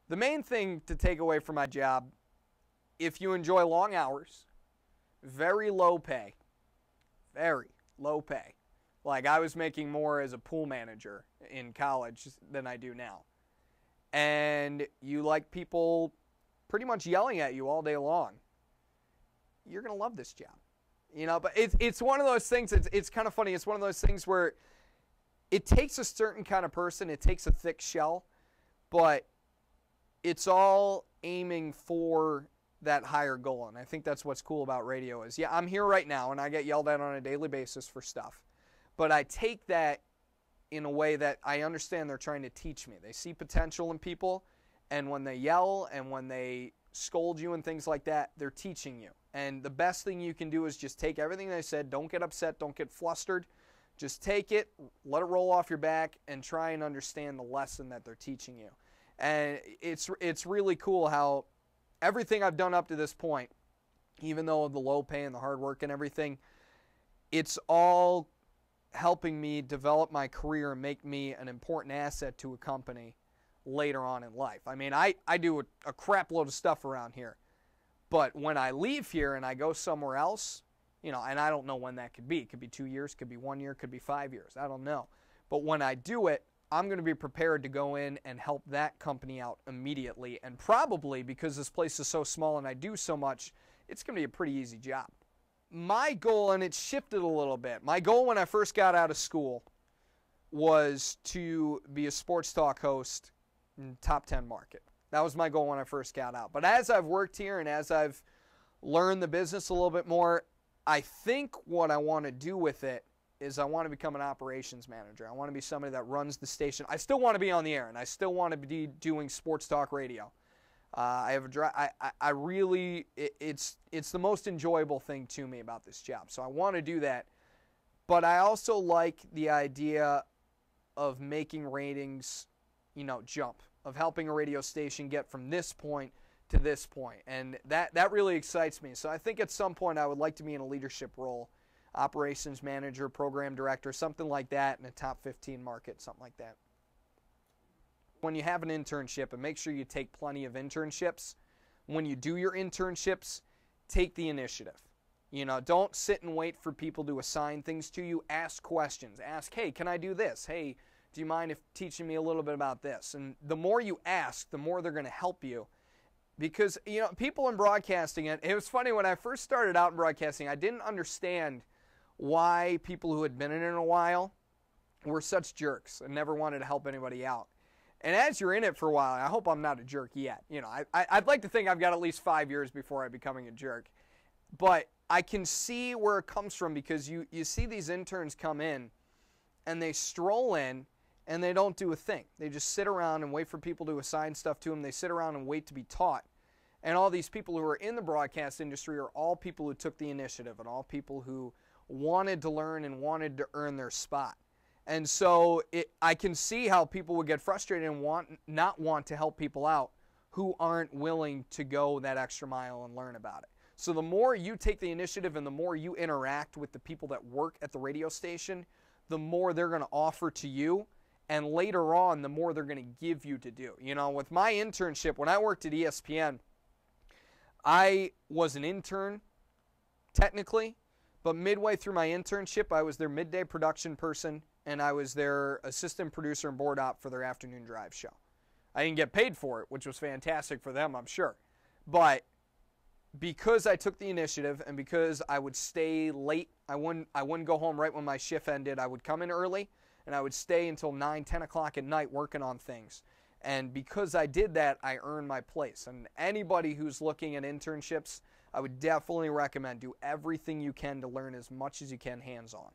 The main thing to take away from my job, if you enjoy long hours, very low pay, very low pay. Like I was making more as a pool manager in college than I do now. And you like people pretty much yelling at you all day long, you're going to love this job. You know, but it's one of those things, it's kind of funny. It's one of those things where it takes a certain kind of person, it takes a thick shell, but it's all aiming for that higher goal. And I think that's what's cool about radio is, yeah, I'm here right now and I get yelled at on a daily basis for stuff. But I take that in a way that I understand they're trying to teach me. They see potential in people, and when they yell and when they scold you and things like that, they're teaching you. And the best thing you can do is just take everything they said. Don't get upset. Don't get flustered. Just take it, let it roll off your back, and try and understand the lesson that they're teaching you. And it's really cool how everything I've done up to this point, even though the low pay and the hard work and everything, it's all helping me develop my career and make me an important asset to a company later on in life. I mean, I do a crap load of stuff around here. But when I leave here and I go somewhere else, you know, and I don't know when that could be. It could be 2 years, could be 1 year, could be 5 years. I don't know. But when I do it, I'm going to be prepared to go in and help that company out immediately. And probably, because this place is so small and I do so much, it's going to be a pretty easy job. My goal, and it's shifted a little bit, my goal when I first got out of school was to be a sports talk host in the top 10 market. That was my goal when I first got out. But as I've worked here and as I've learned the business a little bit more, I think what I want to do with it is I want to become an operations manager. I want to be somebody that runs the station. I still want to be on the air, and I still want to be doing sports talk radio. It's the most enjoyable thing to me about this job. So I want to do that. But I also like the idea of making ratings, you know, jump, of helping a radio station get from this point to this point. And that really excites me. So I think at some point I would like to be in a leadership role, operations manager, program director, something like that in a top 15 market, something like that. When you have an internship, and make sure you take plenty of internships, when you do your internships, take the initiative. You know, don't sit and wait for people to assign things to you. Ask questions. Ask, hey, can I do this? Hey, do you mind if teaching me a little bit about this? And the more you ask, the more they're going to help you. Because, you know, people in broadcasting, it was funny, when I first started out in broadcasting, I didn't understand why people who had been in it a while were such jerks and never wanted to help anybody out. And as you're in it for a while, I hope I'm not a jerk yet. You know, I'd like to think I've got at least 5 years before I'm becoming a jerk. But I can see where it comes from, because you see these interns come in and they stroll in and they don't do a thing. They just sit around and wait for people to assign stuff to them. They sit around and wait to be taught. And all these people who are in the broadcast industry are all people who took the initiative and all people who wanted to learn and wanted to earn their spot. And so I can see how people would get frustrated and not want to help people out who aren't willing to go that extra mile and learn about it. So the more you take the initiative and the more you interact with the people that work at the radio station, the more they're going to offer to you. And later on, the more they're going to give you to do. You know, with my internship, when I worked at ESPN, I was an intern, technically, but midway through my internship, I was their midday production person, and I was their assistant producer and board op for their afternoon drive show. I didn't get paid for it, which was fantastic for them, I'm sure. But because I took the initiative and because I would stay late, I wouldn't go home right when my shift ended. I would come in early, and I would stay until 9, 10 o'clock at night working on things. And because I did that, I earned my place. And anybody who's looking at internships, I would definitely recommend do everything you can to learn as much as you can hands-on.